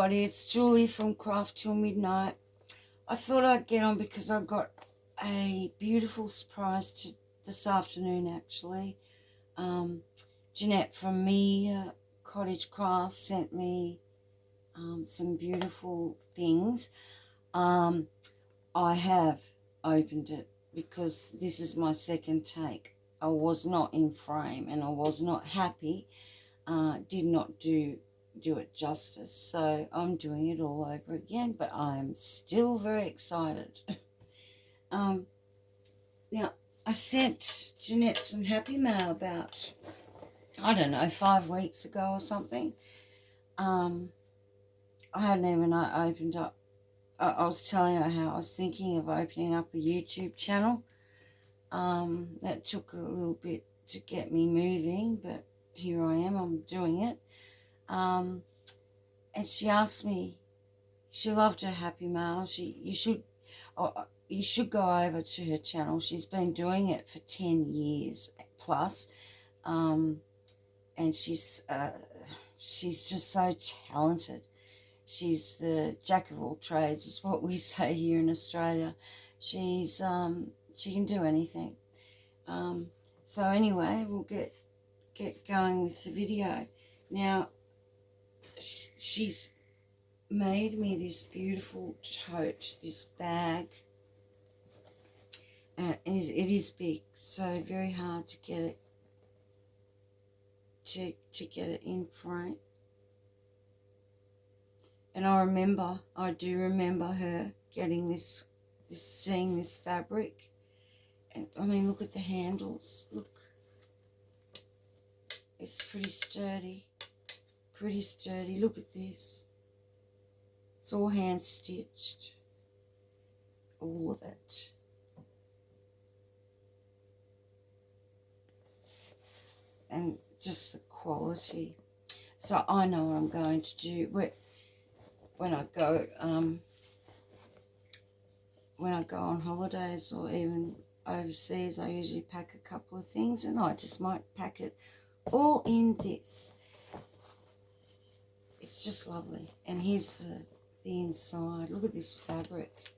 everybody, it's Julie from Craft Till Midnight. I thought I'd get on because I got a beautiful surprise this afternoon actually. Jeanette from MiCottageCrafts sent me some beautiful things. I have opened it because this is my second take. I was not in frame and I was not happy. Did not do it justice, so I'm doing it all over again, but I'm still very excited. Now I sent Jeanette some happy mail about, I don't know, 5 weeks ago or something. I hadn't even opened up. I was telling her how I was thinking of opening up a YouTube channel. That took a little bit to get me moving, but here I am, I'm doing it. And she asked me, she loved her happy mail. You should go over to her channel. She's been doing it for 10 years plus, and she's just so talented. She's the jack of all trades, is what we say here in Australia. She can do anything. So anyway, we'll get going with the video. Now, she's made me this beautiful tote, this bag. It is big, so very hard to get it to get it in frame. And I do remember her getting this seeing this fabric. And I mean, look at the handles. Look, it's pretty sturdy. Pretty sturdy. Look at this. It's all hand stitched. All of it. And just the quality. So I know what I'm going to do when I go on holidays or even overseas. I usually pack a couple of things, and I just might pack it all in this. It's just lovely. And here's the inside. Look at this fabric.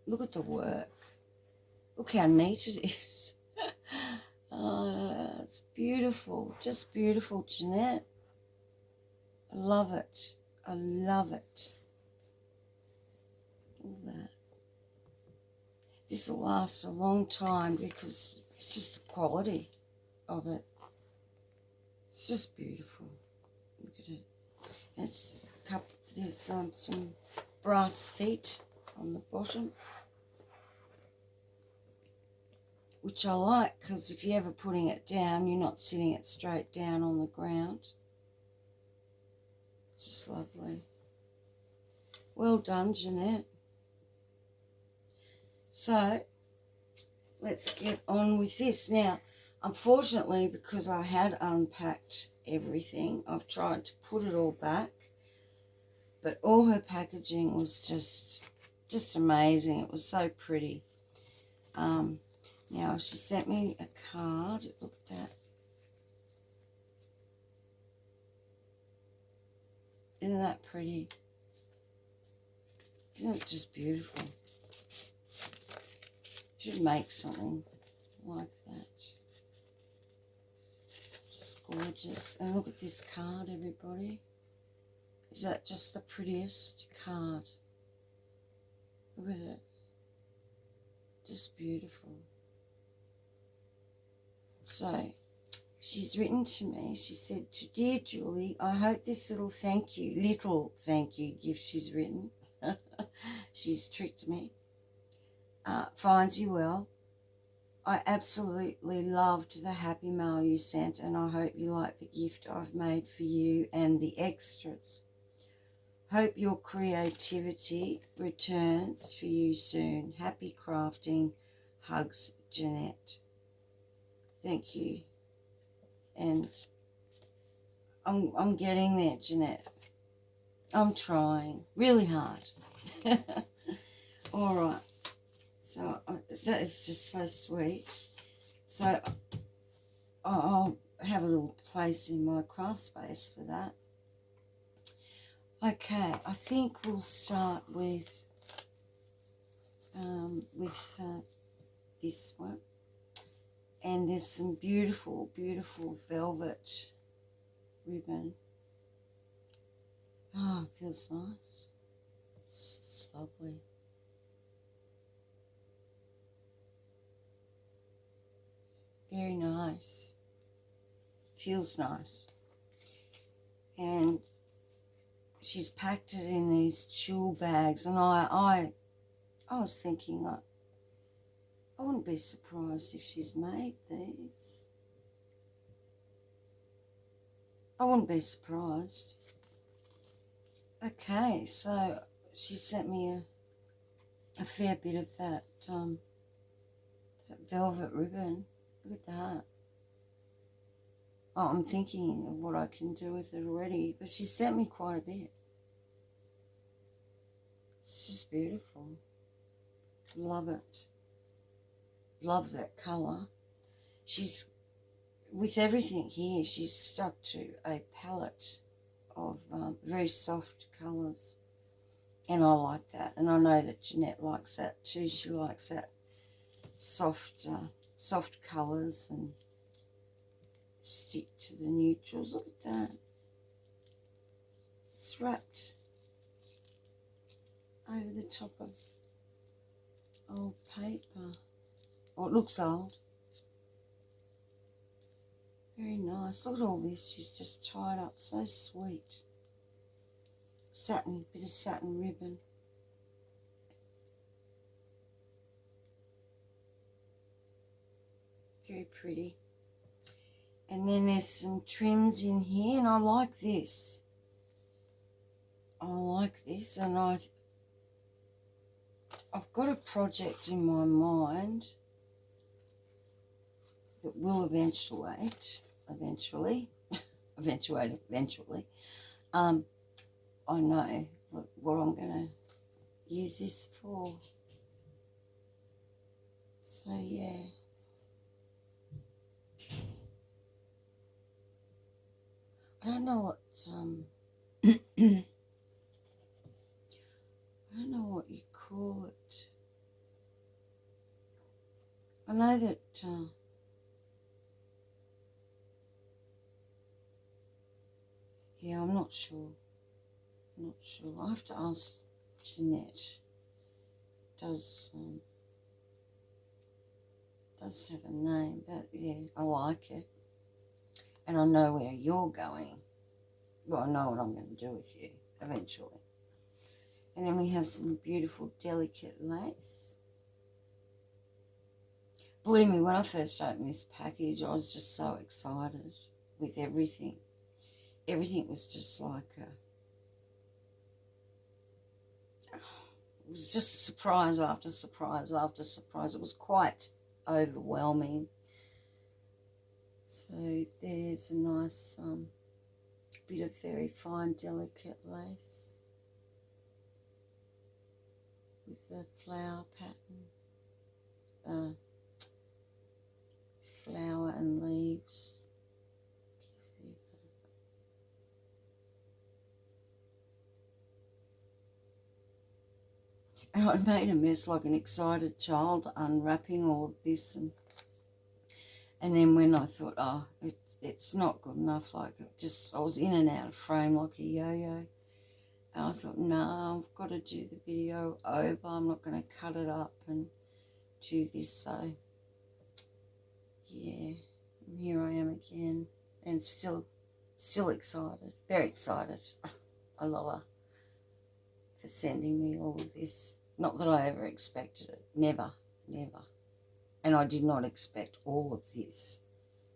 Look at the work. Look how neat it is. It's beautiful. Just beautiful, Jeanette. I love it. I love it. All that. This will last a long time because it's just the quality of it. It's just beautiful. Look at it. There's some brass feet on the bottom, which I like because if you're ever putting it down, you're not sitting it straight down on the ground. It's just lovely. Well done, Jeanette. So, let's get on with this. Now, unfortunately, because I had unpacked everything, I've tried to put it all back, but all her packaging was just amazing. It was so pretty. Now, she sent me a card. Look at that. Isn't that pretty? Isn't it just beautiful? Should make something like that. Just gorgeous. And look at this card, everybody. Is that just the prettiest card? Look at it. Just beautiful. So, she's written to me. She said, "Dear Julie, I hope this little thank you gift she's written," she's tricked me, "finds you well. I absolutely loved the happy mail you sent, and I hope you like the gift I've made for you and the extras. Hope your creativity returns for you soon. Happy crafting. Hugs, Jeanette." Thank you. And I'm getting there, Jeanette. I'm trying really hard. All right. So that is just so sweet. So I'll have a little place in my craft space for that. Okay, I think we'll start with this one. And there's some beautiful, beautiful velvet ribbon. Oh, it feels nice. It's lovely. Very nice. Feels nice. And she's packed it in these jewel bags, and I was thinking, I wouldn't be surprised if she's made these. I wouldn't be surprised. Okay, so she sent me a fair bit of that velvet ribbon. Look at that. Oh, I'm thinking of what I can do with it already, but she sent me quite a bit. It's just beautiful. Love it. Love that colour. She's, with everything here, she's stuck to a palette of very soft colours. And I like that. And I know that Jeanette likes that too. She likes that soft colours and stick to the neutrals. Look at that. It's wrapped over the top of old paper. Oh, it looks old. Very nice. Look at all this. She's just tied up. So sweet. Satin, bit of satin ribbon. Very pretty. And then there's some trims in here, and I like this. I like this, and I've got a project in my mind that will eventuate. I know what I'm going to use this for. So yeah. I don't know what I don't know what you call it. I know that yeah, I'm not sure. I'll have to ask Jeanette. Does have a name, but yeah, I like it. And I know where you're going. Well, I know what I'm going to do with you eventually. And then we have some beautiful, delicate lace. Believe me, when I first opened this package, I was just so excited with everything. Everything was just like it was just surprise after surprise after surprise. It was quite overwhelming. So there's a nice bit of very fine, delicate lace with the flower pattern, flower and leaves. Can you see that? And I made a mess like an excited child, unwrapping all of this, and then when I thought, oh, it's not good enough, like I was in and out of frame like a yo-yo. And I thought, no, I've got to do the video over. I'm not going to cut it up and do this. So, yeah, and here I am again, and still excited, very excited. I love her for sending me all of this. Not that I ever expected it, never. And I did not expect all of this.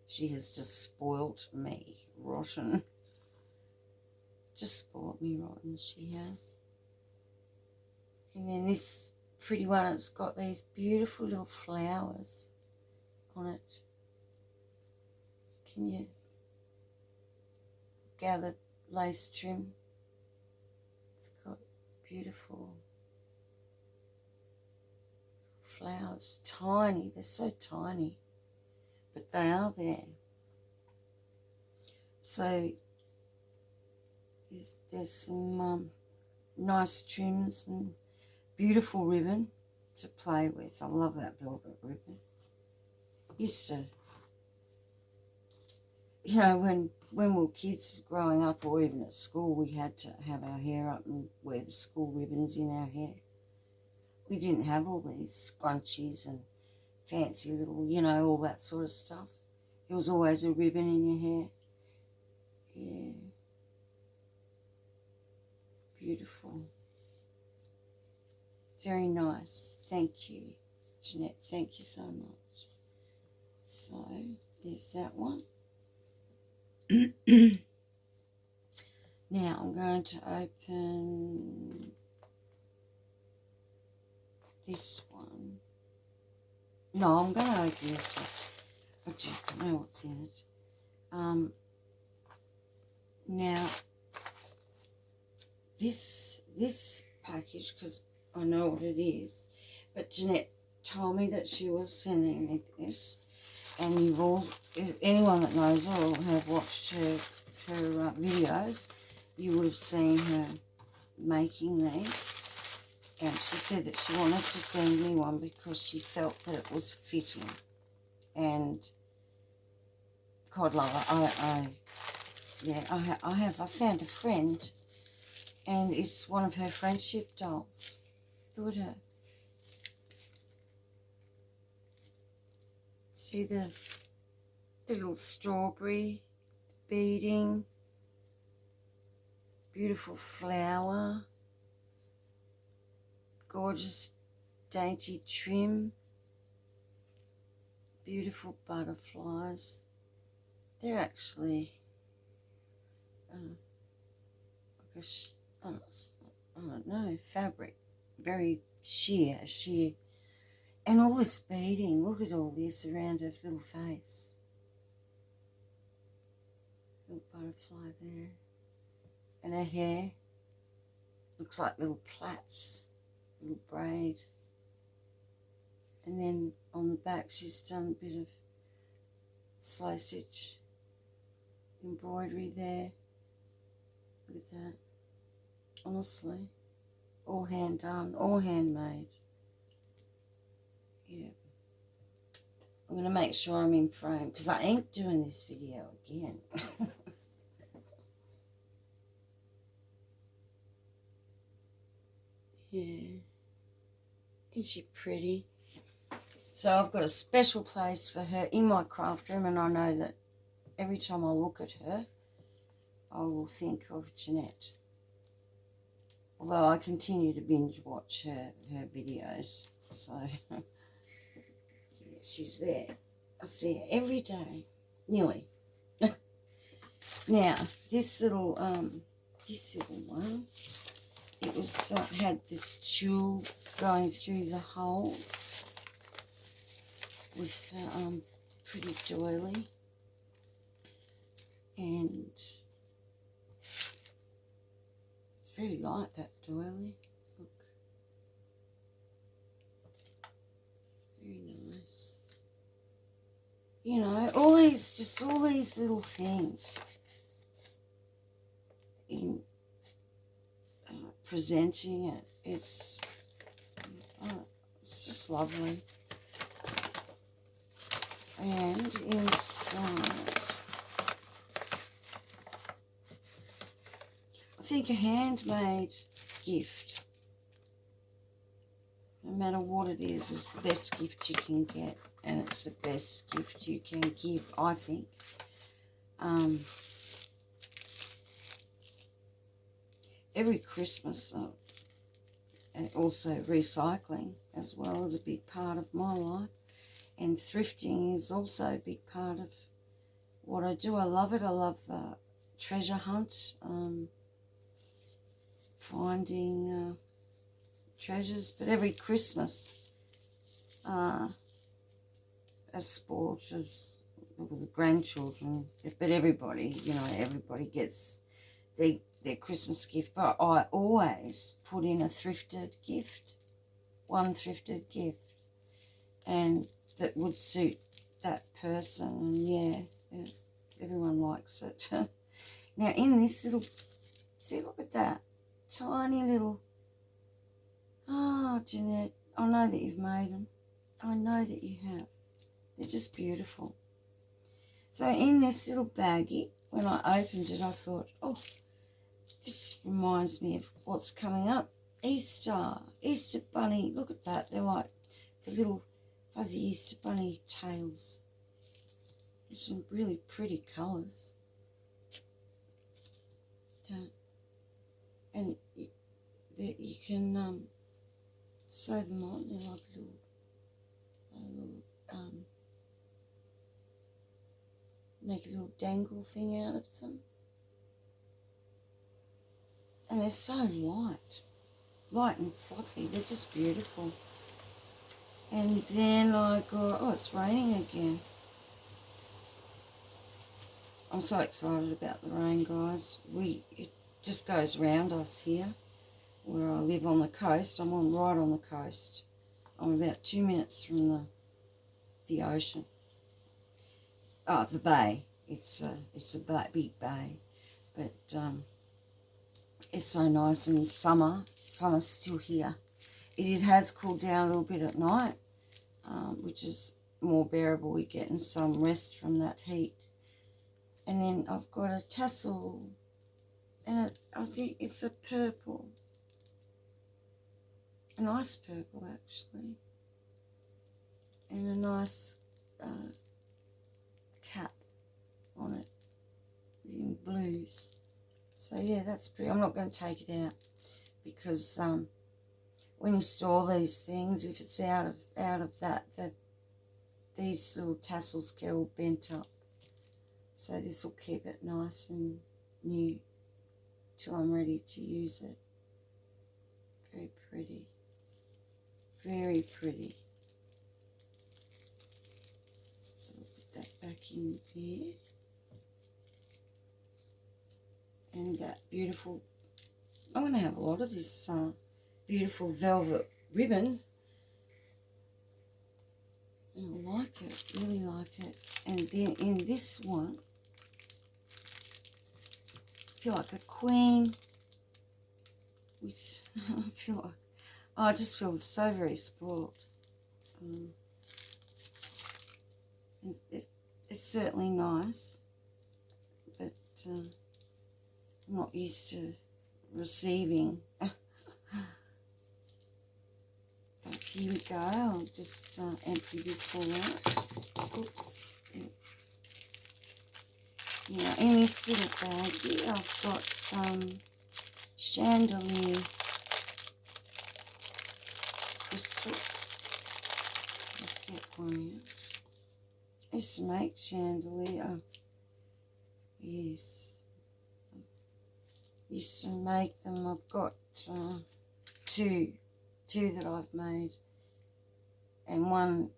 She has just spoilt me rotten. Just spoilt me rotten, she has. And then this pretty one, it's got these beautiful little flowers on it. Can you gather lace trim? It's got beautiful flowers, tiny, they're so tiny, but they are there. So there's some nice trims and beautiful ribbon to play with. I love that velvet ribbon. Used to, you know, when we were kids growing up, or even at school, we had to have our hair up and wear the school ribbons in our hair. We didn't have all these scrunchies and fancy little, you know, all that sort of stuff. There was always a ribbon in your hair. Yeah. Beautiful. Very nice. Thank you, Jeanette. Thank you so much. So, there's that one. Now, I'm going to open this one. No, I'm going to open this one. I do know what's in it. Now, this package, because I know what it is, but Jeanette told me that she was sending me this, and you've all, if anyone that knows her or have watched her videos, you would have seen her making these. And she said that she wanted to send me one because she felt that it was fitting. And God love her, I found a friend, and it's one of her friendship dolls. Look at her. See the little strawberry beading, beautiful flower, gorgeous dainty trim, beautiful butterflies. They're actually, I don't know, fabric, very sheer. And all this beading, look at all this around her little face. Little butterfly there. And her hair looks like little plaits, little braid. And then on the back she's done a bit of slow stitch embroidery there. Look at that. Honestly, all hand done, all handmade. Yeah. I'm going to make sure I'm in frame because I ain't doing this video again. Yeah. Isn't she pretty? So I've got a special place for her in my craft room, and I know that every time I look at her, I will think of Jeanette. Although I continue to binge watch her videos, so yeah, she's there. I see her every day, nearly. Now this little one, it was had this jewel going through the holes with pretty doily, and it's very light, that doily. Look, very nice. You know, all these little things in presenting it. It's just lovely. And inside, I think a handmade gift, no matter what it is the best gift you can get, and it's the best gift you can give, I think. Every Christmas, and also recycling as well is a big part of my life, and thrifting is also a big part of what I do. I love it. I love the treasure hunt, finding treasures. But every Christmas, as Spoilt, as with the grandchildren, but everybody, you know, everybody gets their Christmas gift. But I always put in a thrifted gift, one thrifted gift, and that would suit that person. And yeah, everyone likes it. Now in this little See, look at that. Tiny little. Oh, Jeanette, I know that you've made them. I know that you have. They're just beautiful. So in this little baggie, when I opened it, I thought, oh, this reminds me of what's coming up. Easter bunny. Look at that. They're like the little fuzzy Easter bunny tails. There's some really pretty colours. And you can sew them on. They're like make a little dangle thing out of them. And they're so light and fluffy. They're just beautiful. And then I got, oh, it's raining again. I'm so excited about the rain, guys. It just goes round us here, where I live on the coast. I'm right on the coast. I'm about 2 minutes from the ocean. Oh, the bay. It's a big bay, but it's so nice. And summer's still here. It has cooled down a little bit at night, which is more bearable. We're getting some rest from that heat. And then I've got a tassel, and I think it's a purple, a nice purple actually, and a nice cap on it in blues. So yeah, that's pretty. I'm not going to take it out because when you store these things, if it's out of that, these little tassels get all bent up. So this will keep it nice and new till I'm ready to use it. Very pretty. Very pretty. So I'll put that back in there. And that beautiful, I'm going to have a lot of this beautiful velvet ribbon. And I like it, really like it. And then in this one, I feel like a queen. I just feel so very spoiled. It's certainly nice, but I'm not used to receiving. But here we go. I'll just empty this all out. Oops. Now in this little baggie, I've got some chandelier crystals. Just get one out. I used to make chandelier. Oh, yes. I used to make them. I've got two that I've made. And one,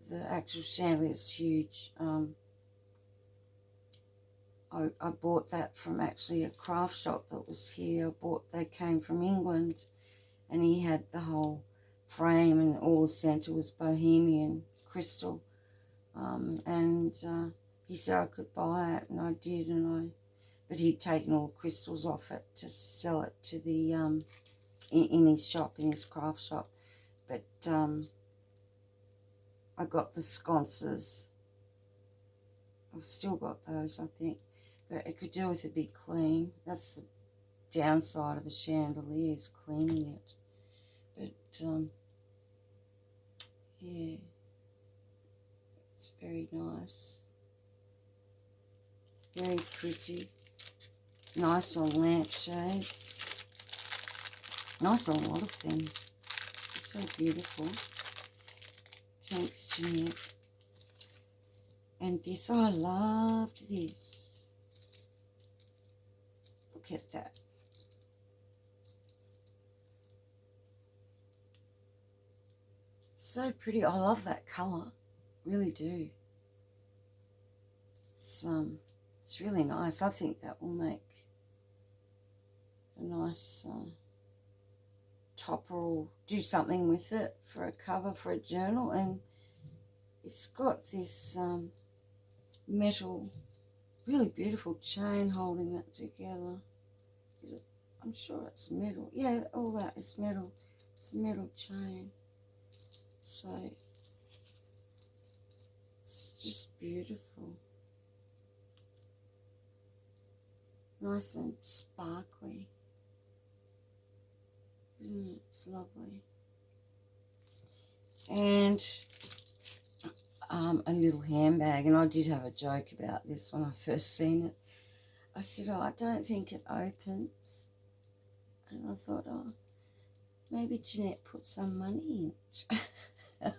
the actual chandelier is huge. I bought that from actually a craft shop that was here. They came from England, and he had the whole frame, and all the centre was bohemian crystal. And he said I could buy it, and I did, but he'd taken all the crystals off it to sell it to the in his shop, in his craft shop. But I got the sconces. I've still got those, I think. But it could do with a big clean. That's the downside of a chandelier, is cleaning it. But yeah, it's very nice. Very pretty. Nice on lampshades. Nice on a lot of things. It's so beautiful. Thanks, Jeanette. And this, I loved this. Look at that. So pretty. I love that colour. Really do. It's really nice. I think that will make a nice topper, or do something with it for a cover for a journal. And it's got this metal, really beautiful chain holding that together. I'm sure it's metal. Yeah, all that is metal. It's a metal chain. So it's just beautiful. Nice and sparkly. Isn't it? It's lovely. And a little handbag. And I did have a joke about this when I first seen it. I said, oh, I don't think it opens. And I thought, oh, maybe Jeanette put some money in it.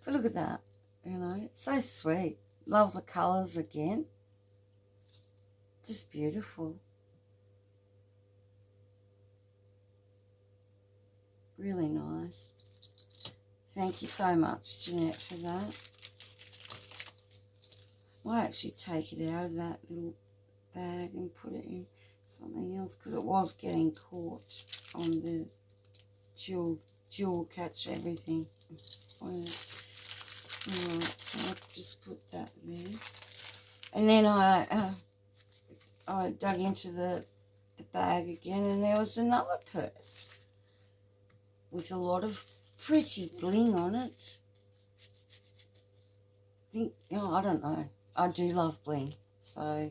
But look at that, you know, it's so sweet. Love the colours again. Just beautiful. Really nice. Thank you so much, Jeanette, for that. Might actually take it out of that little bag and put it in something else because it was getting caught on the jewel catch everything. Alright, so I'll just put that there. And then I dug into the bag again, and there was another purse with a lot of pretty bling on it. I don't know. I do love bling, so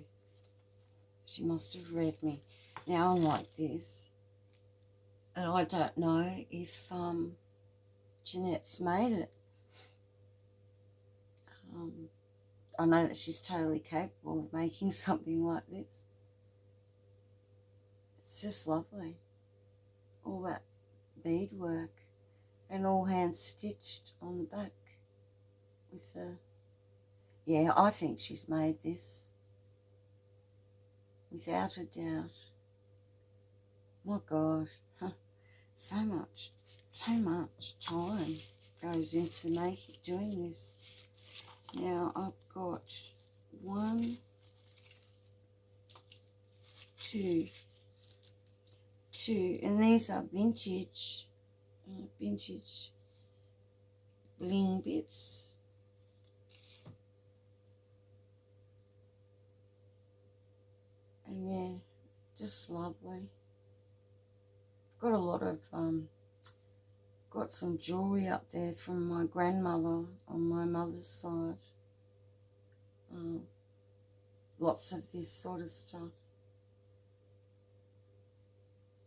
she must have read me. Now I'm like this, and I don't know if Jeanette's made it. I know that she's totally capable of making something like this. It's just lovely. All that beadwork and all hand stitched on the back with the... Yeah, I think she's made this. Without a doubt. My God, so much time goes into doing this. Now I've got 1, 2, and these are vintage bling bits. And yeah, just lovely. Got a lot of got some jewellery up there from my grandmother on my mother's side. Lots of this sort of stuff.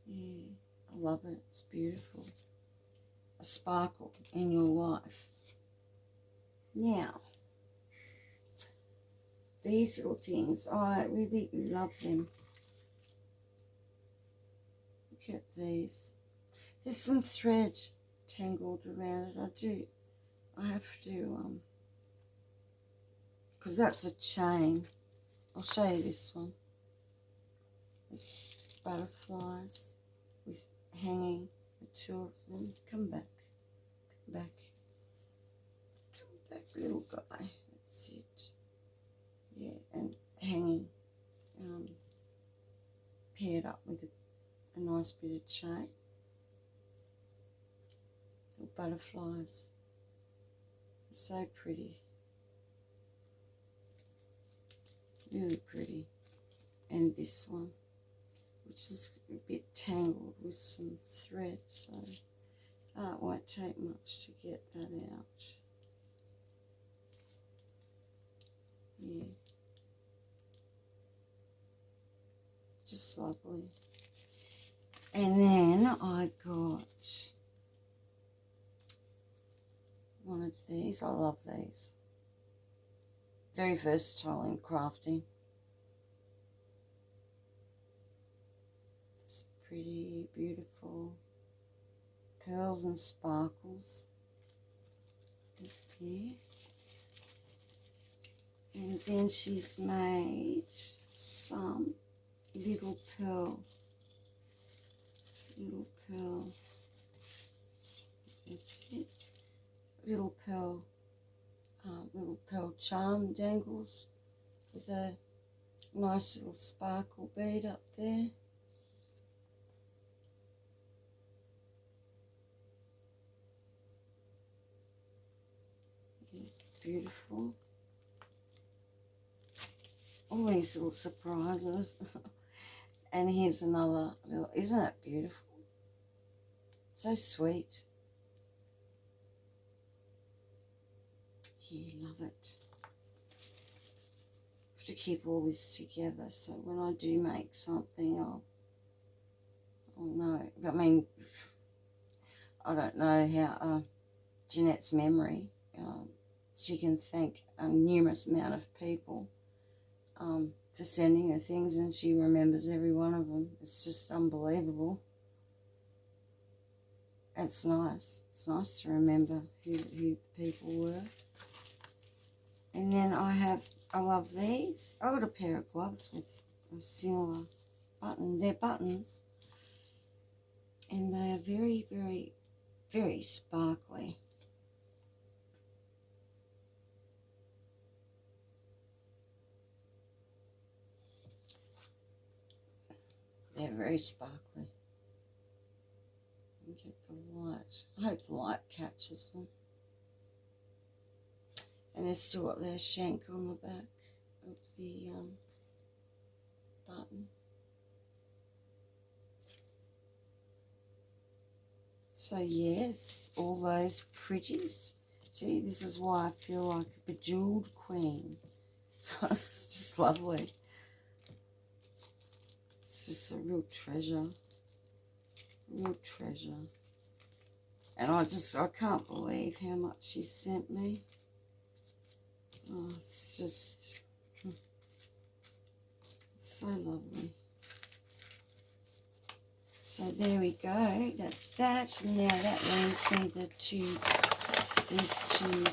Yeah, I love it. It's beautiful. A sparkle in your life. Now, these little things, I really love them. Look at these. There's some thread tangled around it. I have to, because that's a chain. I'll show you this one. It's butterflies with hanging, the 2 of them. Come back, little guy. That's it. Yeah, and hanging, paired up with a nice bit of chain. Little butterflies. They're so pretty. Really pretty. And this one, which is a bit tangled with some thread, so it won't take much to get that out. Yeah. Just lovely. And then I got one of these. I love these. Very versatile in crafting. Just pretty, beautiful pearls and sparkles. Here. And then she's made some little pearl. That's it. Little pearl charm dangles with a nice little sparkle bead up there. It's beautiful. All these little surprises. And here's another little, isn't it beautiful? So sweet. Yeah, love it. I have to keep all this together so when I do make something, I'll know. I mean, I don't know how Jeanette's memory, she can thank a numerous amount of people for sending her things, and she remembers every one of them. It's just unbelievable. It's nice. It's nice to remember who the people were. And then I love these. I got a pair of gloves with a similar button. They're buttons. And they are very, very, very sparkly. They're very sparkly. Get the light. I hope the light catches them. And they've still got their shank on the back of the button. So yes, all those pretties. See, this is why I feel like a bejeweled queen. So it's just lovely. It's just a real treasure. Real treasure. And I can't believe how much she sent me. Oh, it's just so lovely. So there we go. That's that. Now that leaves me these two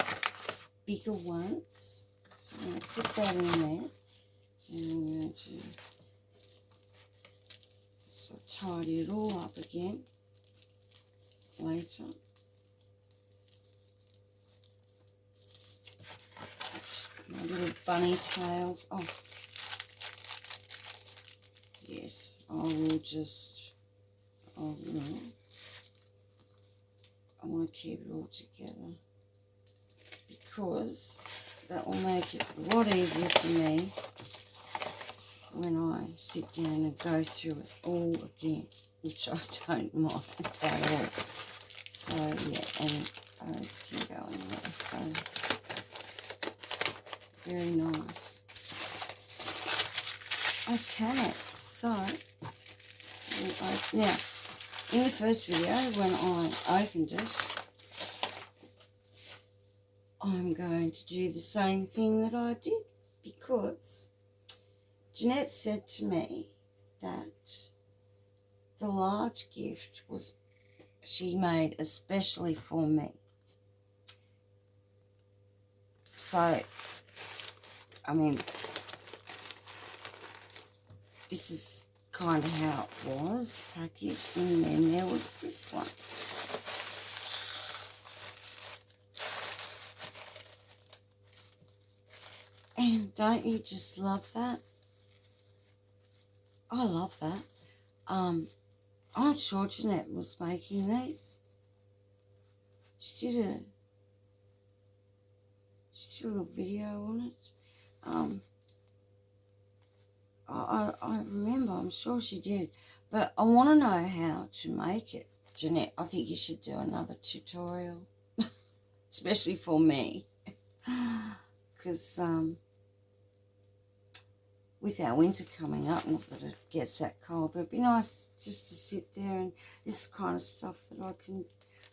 bigger ones. So I'm going to put that in there. And I'm going to sort of tidy it all up again later. My little bunny tails. Oh, yes, I will just, I want to keep it all together because that will make it a lot easier for me when I sit down and go through it all again, which I don't mind at all. So yeah, and those can go in there. So very nice. Okay, so now in the first video when I opened it, I'm going to do the same thing that I did because Jeanette said to me that the large gift was she made especially for me. So, I mean, this is kind of how it was packaged, and then there was this one. And don't you just love that? I love that. I'm sure Jeanette was making these. She did a little video on it. I remember, I'm sure she did. But I want to know how to make it, Jeanette. I think you should do another tutorial, especially for me. Because with our winter coming up, not that it gets that cold, but it'd be nice just to sit there and this kind of stuff that I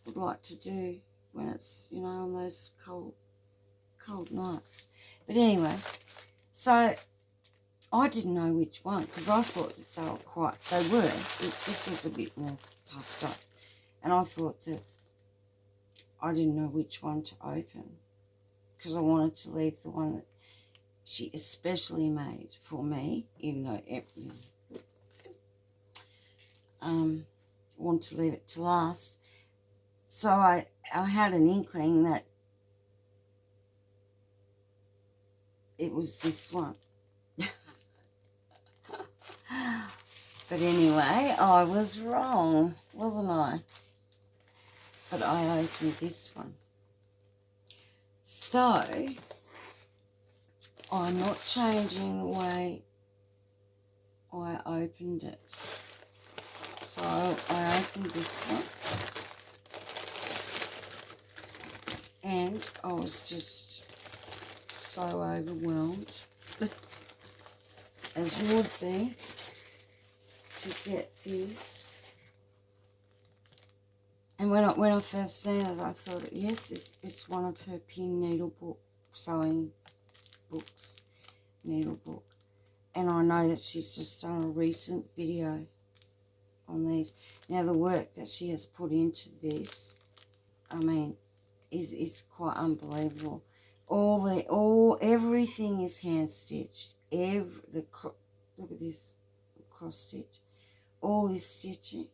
would like to do when it's, you know, on those cold nights. But anyway, so I didn't know which one because I thought that this was a bit more puffed up, and I thought that I didn't know which one to open because I wanted to leave the one that she especially made for me, even though I want to leave it to last. So I had an inkling that it was this one. But anyway, I was wrong, wasn't I? But I opened this one. So I'm not changing the way I opened it. So I opened this one, and I was just so overwhelmed, as you would be, to get this. And when I first seen it, I thought, yes, it's one of her pin needle book, sewing books, needle book. And I know that she's just done a recent video on these. Now, the work that she has put into this, I mean, is quite unbelievable. Everything is hand stitched. Look at this cross stitch. All this stitching,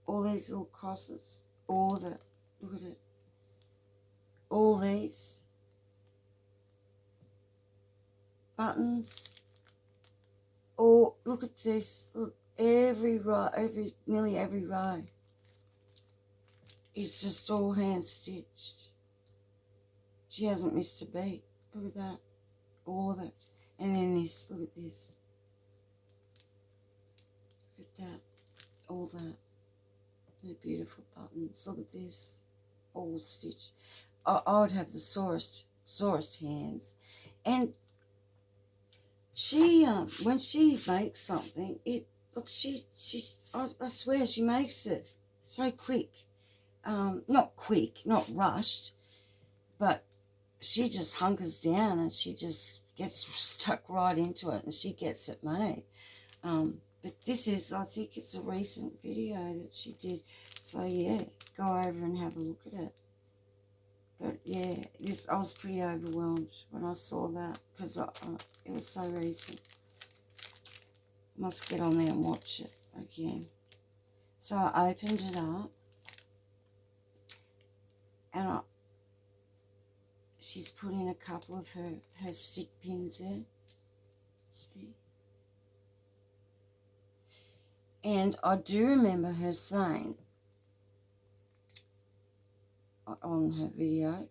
all these little crosses, all of it. Look at it. All these buttons. Oh, look at this. Look, every row, nearly every row is just all hand stitched. She hasn't missed a beat. Look at that. All of it. And then this. Look at this. Look at that. All that. The beautiful buttons. Look at this. All stitched. I would have the sorest hands. And she, when she makes something, I swear she makes it so quick. Not quick, not rushed, but she just hunkers down and she just gets stuck right into it and she gets it made. But this is, I think it's a recent video that she did. So yeah, go over and have a look at it. But yeah, I was pretty overwhelmed when I saw that because it was so recent. Must get on there and watch it again. So I opened it up, and she's put in a couple of her stick pins there. See? And I do remember her saying on her video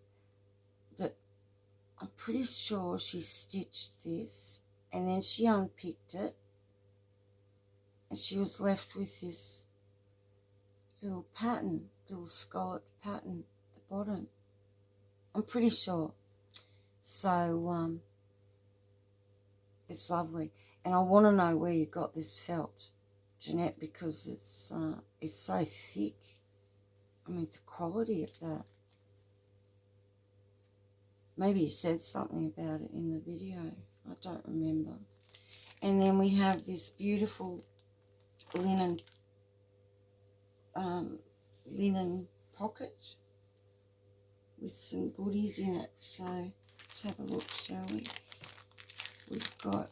that I'm pretty sure she stitched this and then she unpicked it and she was left with this little pattern, little scalloped pattern at the bottom. I'm pretty sure. So it's lovely. And I want to know where you got this felt, Jeanette, because it's so thick. I mean, the quality of that. Maybe you said something about it in the video. I don't remember. And then we have this beautiful linen pocket with some goodies in it. So let's have a look, shall we? We've got,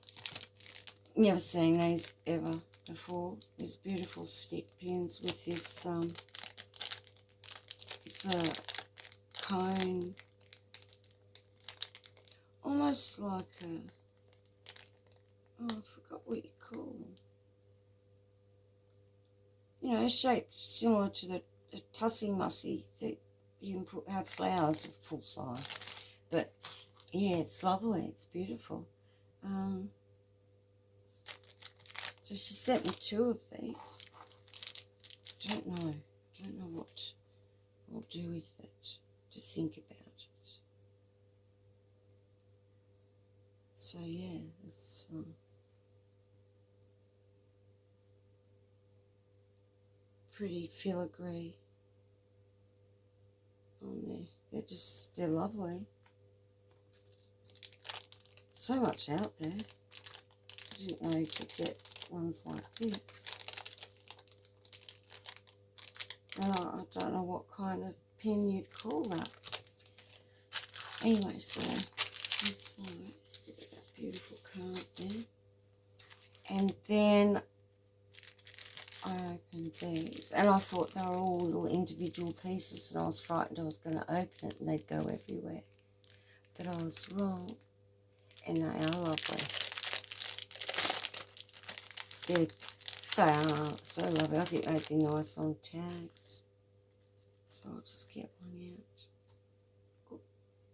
never seen these ever before. These beautiful stick pins with this, it's a cone, almost like I forgot what you call them. You know, shaped similar to the tussie mussy that you can have flowers of full size. But yeah, it's lovely. It's beautiful. So she sent me 2 of these. Don't know what I'll do with it, to think about it. So yeah, it's pretty filigree on there. They're lovely. So much out there. I didn't know you could get ones like this. And I don't know what kind of pin you'd call that. Anyway, so let's look at that beautiful card there. And then I opened these, and I thought they were all little individual pieces, and I was frightened I was going to open it and they'd go everywhere. But I was wrong, and they are lovely. They are so lovely. I think they'd be nice on tags. So I'll just get one out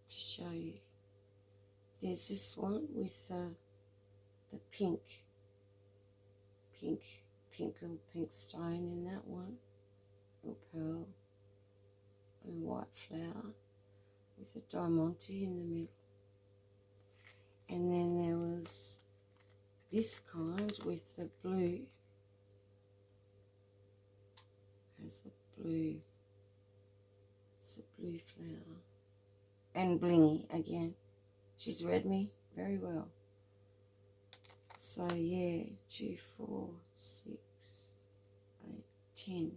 to show you. There's this one with the pink little pink stone in that one, little pearl, and a white flower with a diamante in the middle. And then there was this kind with the blue, has a blue, it's a blue flower, and blingy again. She's read me very well. So yeah, 2, 4, 6, 8, 10.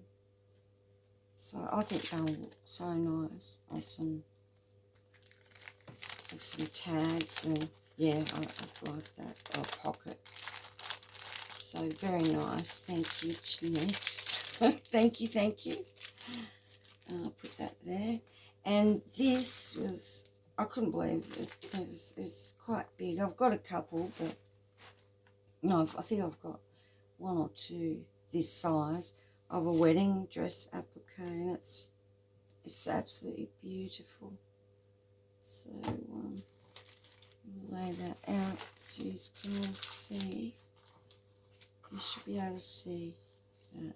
So I think they look so nice on some tags, and yeah, I like that. Or a pocket. So very nice. Thank you, Jeanette. thank you. I'll put that there. And this was, I couldn't believe it. It's quite big. I've got a couple, but no, I think I've got 1 or 2 this size of a wedding dress applique, and it's absolutely beautiful. So we'll lay that out so you can all see. You should be able to see that.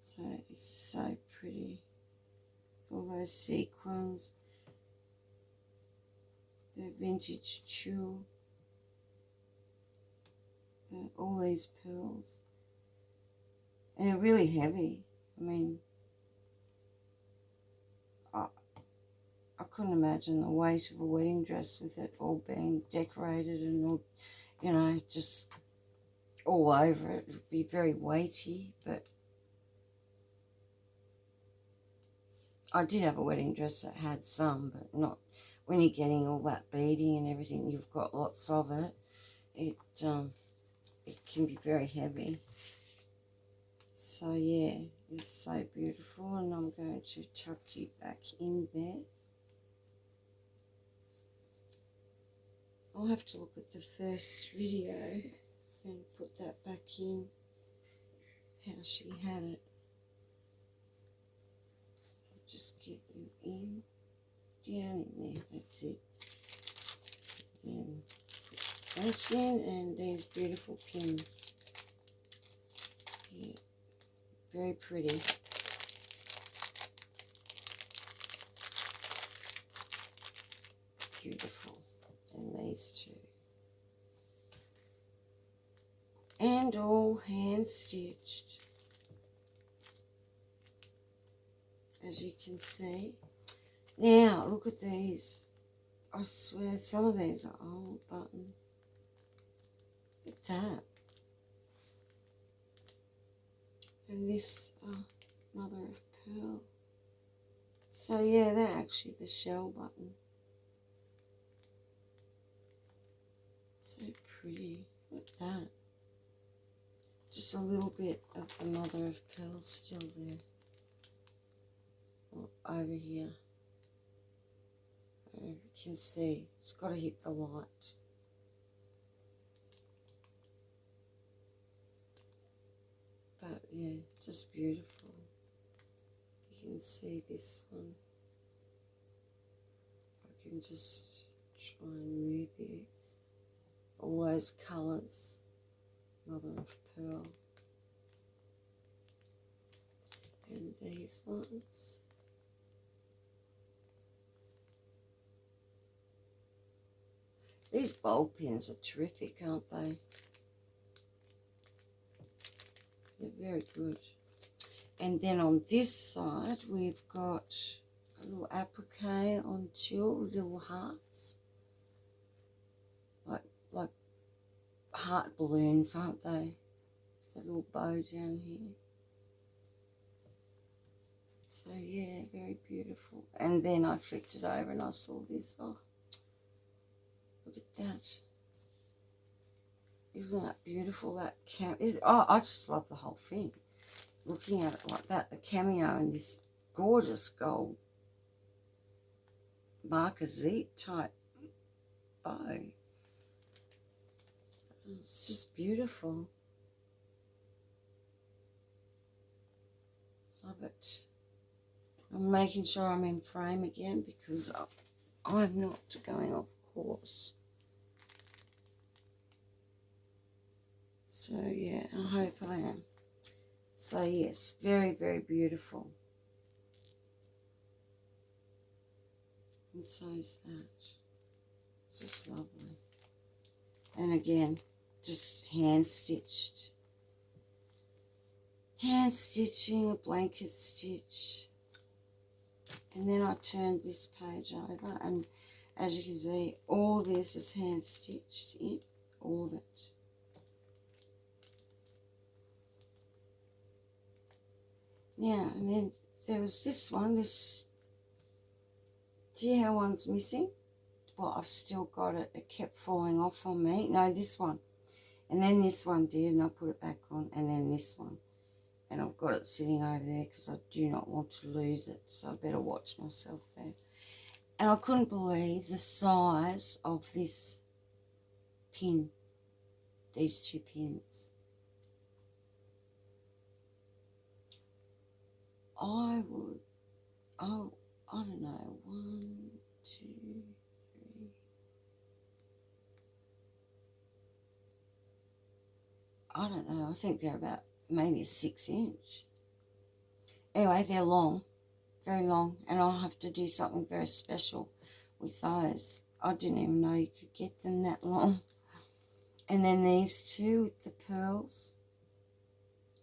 So it's so pretty with all those sequins, the vintage tulle, all these pearls, and they're really heavy. I mean, I couldn't imagine the weight of a wedding dress with it all being decorated and all, you know, just all over it. It would be very weighty, but I did have a wedding dress that had some, but not when you're getting all that beading and everything. You've got lots of it. It can be very heavy. So yeah, it's so beautiful, and I'm going to tuck you back in there. I'll have to look at the first video and put that back in, how she had it. So just get you in, down in there, that's it. Then put that in, and these beautiful pins. Yeah, very pretty. Beautiful. And these 2. And all hand stitched, as you can see. Now, look at these. I swear some of these are old buttons. Look at that. And this, mother of pearl. So yeah, they're actually the shell button. So pretty. Look at that. Just a little bit of the mother of pearl still there. Over here. You can see it's got to hit the light. But yeah, just beautiful. You can see this one. I can just try and move you. All those colours, mother of pearl, and these ones. These bowl pins are terrific, aren't they? They're very good. And then on this side we've got a little applique on tulle with little hearts, like heart balloons, aren't they? With a little bow down here. So yeah, very beautiful. And then I flipped it over and I saw this. Oh, look at that. Isn't that beautiful? That I just love the whole thing. Looking at it like that, the cameo in this gorgeous gold marquisite type bow. It's just beautiful. Love it. I'm making sure I'm in frame again because I'm not going off course. So yeah, I hope I am. So yes, very, very beautiful. And so is that. It's just lovely. And again, just hand stitched. Hand stitching, a blanket stitch. And then I turned this page over, and as you can see, all this is hand stitched in, all of it. Now, and then there was this one, see how one's missing? Well, I've still got it. It kept falling off on me. No, this one. And then this one did, and I put it back on, and then this one. And I've got it sitting over there because I do not want to lose it, so I better watch myself there. And I couldn't believe the size of this pin, these two pins. I don't know, 1, 2, 3. I don't know, I think they're about maybe 6 inch. Anyway, they're long, very long, and I'll have to do something very special with those. I didn't even know you could get them that long. And then these two with the pearls,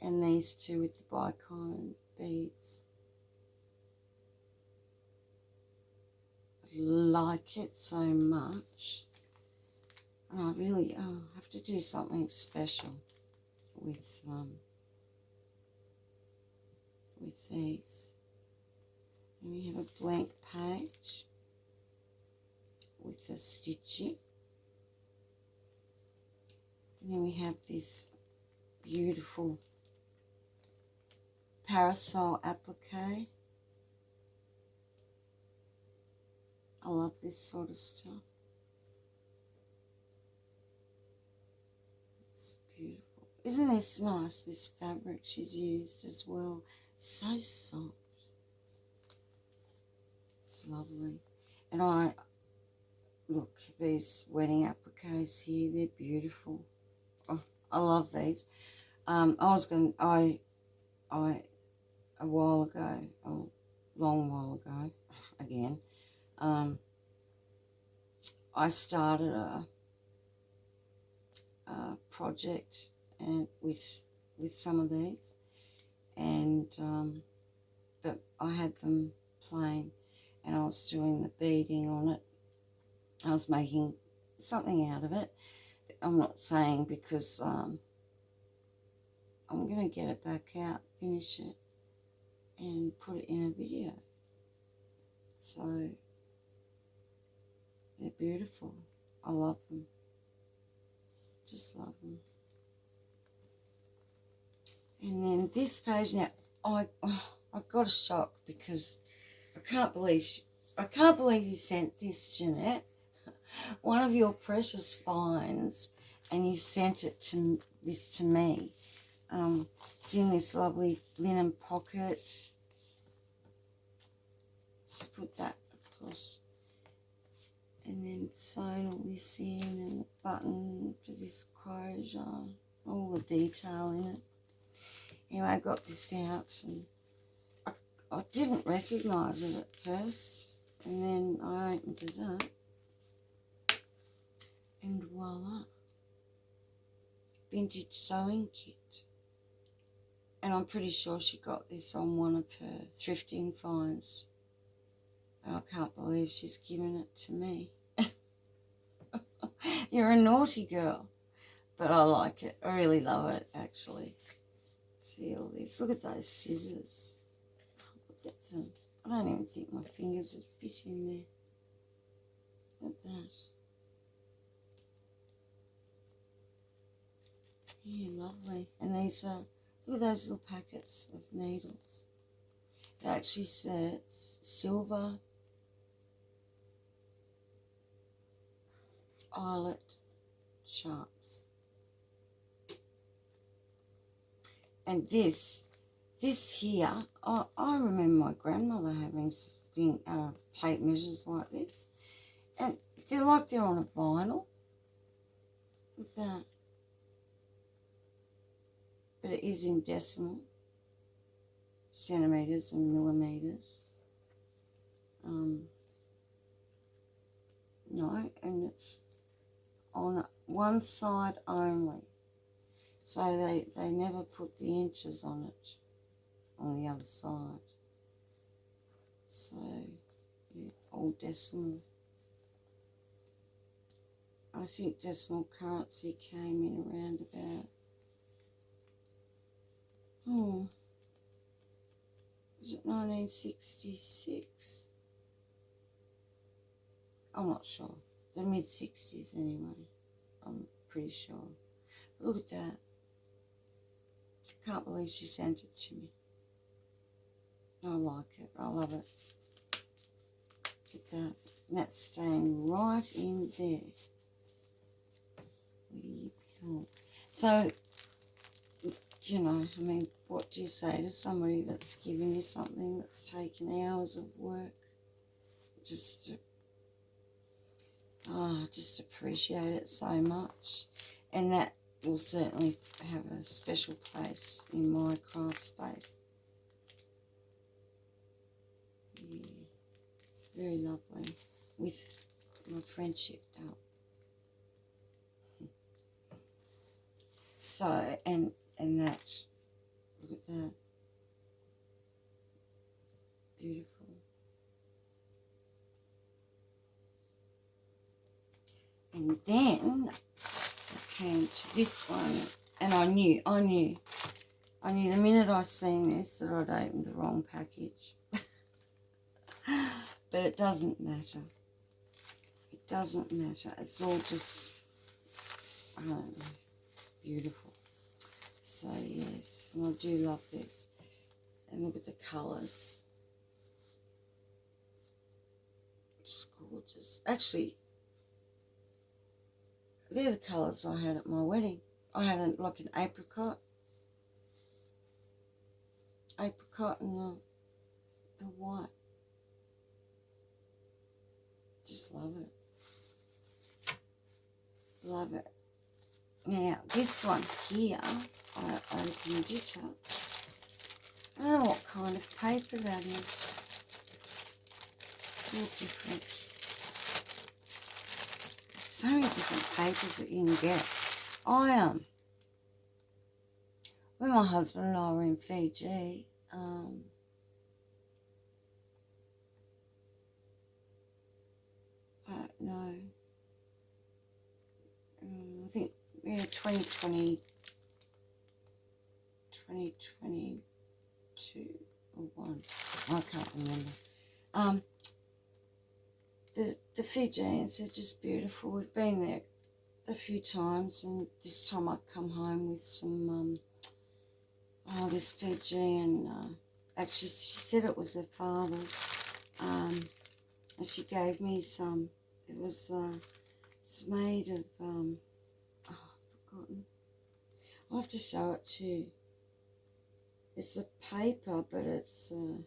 and these two with the bicone beads. I like it so much. And I really have to do something special with these. And we have a blank page with the stitching. And then we have this beautiful parasol applique. I love this sort of stuff. It's beautiful. Isn't this nice, this fabric she's used as well? So soft. It's lovely. And look, these wedding appliques here, they're beautiful. Oh, I love these. A while ago, a long while ago, again, I started a project and with some of these, and but I had them plain, and I was doing the beading on it. I was making something out of it. I'm not saying because I'm going to get it back out, finish it, and put it in a video. So they're beautiful. I love them. Just love them. And then this page, now I got a shock because I can't believe you sent this, Jeanette. One of your precious finds, and you've sent it to me. It's in this lovely linen pocket. Just put that across, and then sewn all this in, and the button for this closure, all the detail in it. Anyway, I got this out, and I didn't recognise it at first, and then I opened it up, and voila, vintage sewing kit. And I'm pretty sure she got this on one of her thrifting finds. And I can't believe she's given it to me. You're a naughty girl. But I like it. I really love it, actually. See all this. Look at those scissors. Look at them. I don't even think my fingers would fit in there. Look at that. Yeah, lovely. And these are, look at those little packets of needles. It actually says silver eyelet sharps. And this here, I remember my grandmother having tape measures like this. And they're like they're on a vinyl. Look at that. but it is in decimal centimetres and millimetres. No, and it's on one side only. So they never put the inches on it on the other side. So, yeah, all decimal. I think decimal currency came in around about, was it 1966? I'm not sure. The mid-60s anyway. I'm pretty sure. But look at that. Can't believe she sent it to me. I like it. I love it. Look at that. And that's staying right in there. So, you know, I mean, what do you say to somebody that's giving you something that's taken hours of work? Just appreciate it so much. And that will certainly have a special place in my craft space. Yeah, it's very lovely with my friendship up. So, and that, look at that, beautiful. And then I came to this one, and I knew the minute I seen this that I'd opened the wrong package. But it doesn't matter. It doesn't matter. It's all just, I don't know, beautiful. So yes, and I do love this. And look at the colours. Just gorgeous. Actually, they're the colours I had at my wedding. I had like an apricot and the white. Just love it. Love it. Now, this one here, I opened it up. I don't know what kind of paper that is. It's all different. So many different papers that you can get. When my husband and I were in Fiji, I don't know, I think, yeah, 2022 or 1, I can't remember. The Fijians are just beautiful. We've been there a few times, and this time I come home with some, this Fijian, actually she said it was her father's, and she gave me some. It was, it's made of, I've forgotten. I'll have to show it to you. It's a paper, but it's a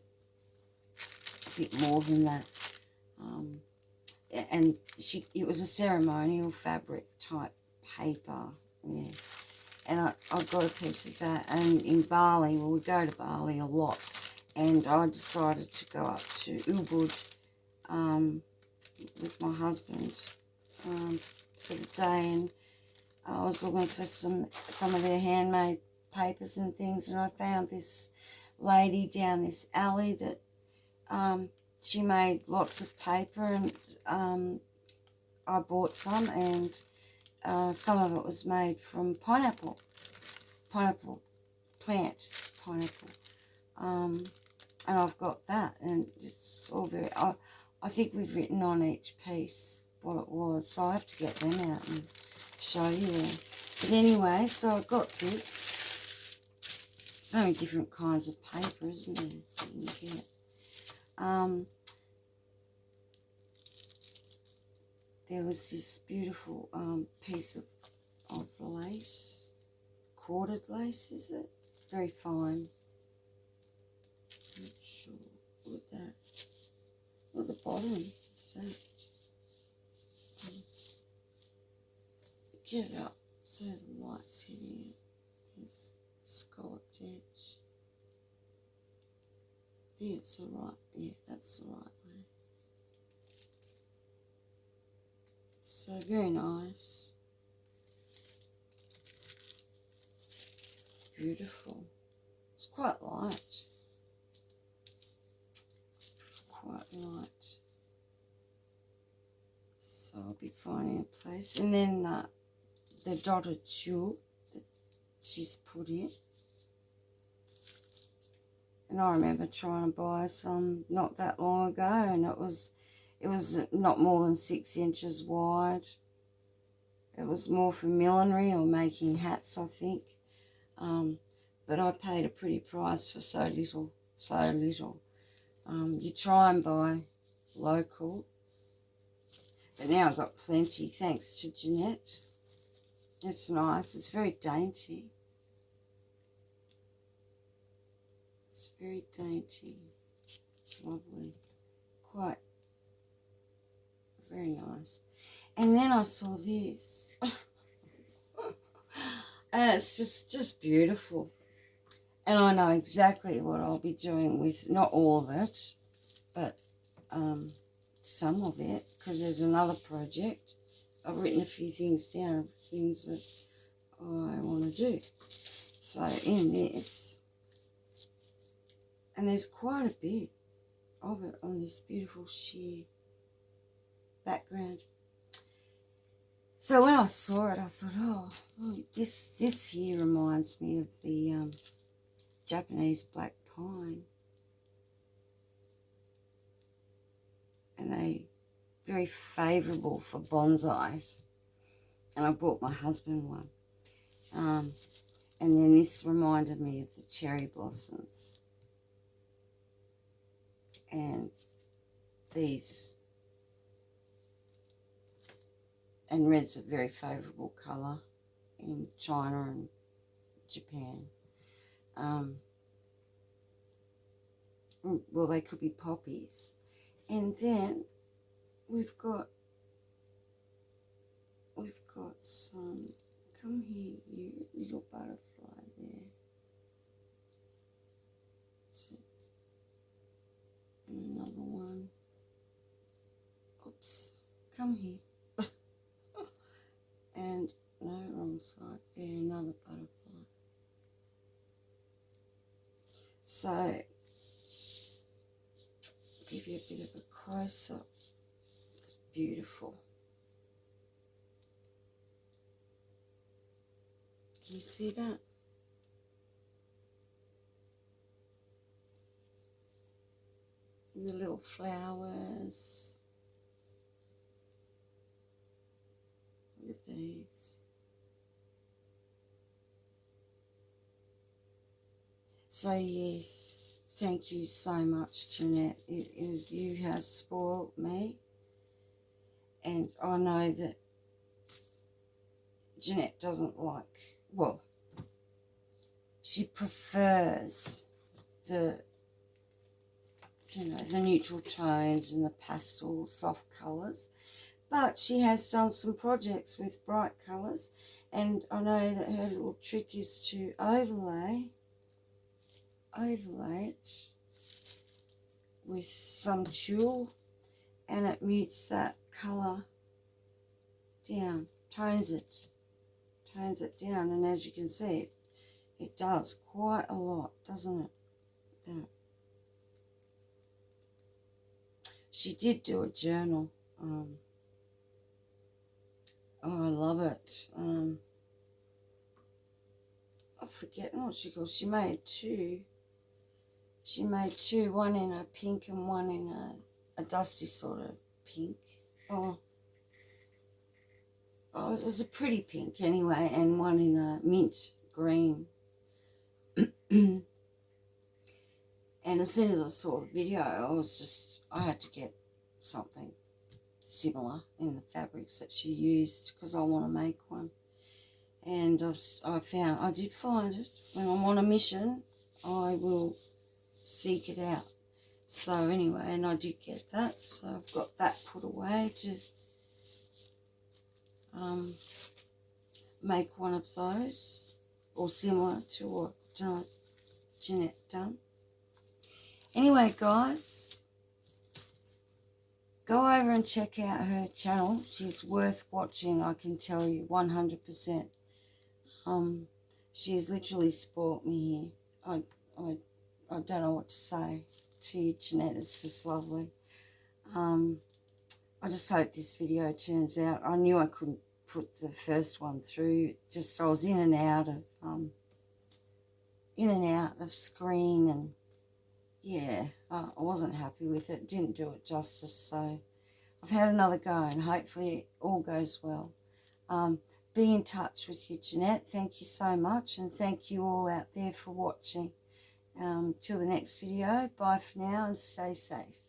bit more than that. And it was a ceremonial fabric type paper, yeah. And I got a piece of that. And in Bali, well, we go to Bali a lot, and I decided to go up to Ubud with my husband for the day, and I was looking for some of their handmade papers and things, and I found this lady down this alley that she made lots of paper, and I bought some, and some of it was made from pineapple plant, and I've got that, and it's all very, I think we've written on each piece what it was, so I have to get them out and show you them. But anyway, so I got this. So many different kinds of paper, isn't there, that you can get. There was this beautiful piece of lace, corded lace, is it? Very fine. Not sure. Look at that. Look at the bottom of that. Get it up so the light's hitting it. Yes. scalloped edge. I think it's the right, yeah, that's the right way. So very nice. Beautiful. It's quite light. Quite light. So I'll be finding a place. And then the dotted jewel that she's put in. And I remember trying to buy some not that long ago, and it was not more than 6 inches wide. It was more for millinery or making hats, I think. But I paid a pretty price for so little. You try and buy local. But now I've got plenty, thanks to Jeanette. It's nice. It's very dainty. It's very dainty. It's lovely. Quite very nice. And then I saw this. And it's just beautiful. And I know exactly what I'll be doing with, not all of it, but some of it, because there's another project. I've written a few things down, things that I want to do. So in this, and there's quite a bit of it on this beautiful sheer background. So when I saw it, I thought, oh this here reminds me of the Japanese black pine. And they very favourable for bonsais. And I bought my husband one. And then this reminded me of the cherry blossoms. And these. And red's a very favourable colour in China and Japan. Well, they could be poppies. And then we've got some, come here, you little butterfly there. And another one. Oops, come here. And no, wrong side. There, another butterfly. So, give you a bit of a close-up. It's beautiful. Can you see that? And the little flowers. Look at these. So yes, thank you so much, Jeanette. You have spoiled me, and I know that Jeanette doesn't like, well, she prefers the neutral tones and the pastel soft colours. But she has done some projects with bright colours, and I know that her little trick is to overlay it with some tulle, and it mutes that colour down, tones it down, and as you can see, it does quite a lot, doesn't it? That. She did do a journal. Oh, I love it. I forget what she called. She made two. One in a pink and one in a dusty sort of pink. Oh, it was a pretty pink anyway, and one in a mint green. And as soon as I saw the video, I had to get something similar in the fabrics that she used, because I want to make one. And I did find it. When I'm on a mission, I will seek it out. So anyway, and I did get that, so I've got that put away to make one of those. or similar to what Jeanette done. Anyway, guys, go over and check out her channel. She's worth watching, I can tell you, 100%. She's literally spoilt me here. I don't know what to say to you, Jeanette. It's just lovely. I just hope this video turns out. I knew I couldn't put the first one through. Just I was in and out of screen, and yeah, I wasn't happy with it. Didn't do it justice. So I've had another go, and hopefully it all goes well. Be in touch with you, Jeanette. Thank you so much, and thank you all out there for watching. Till the next video, bye for now and stay safe.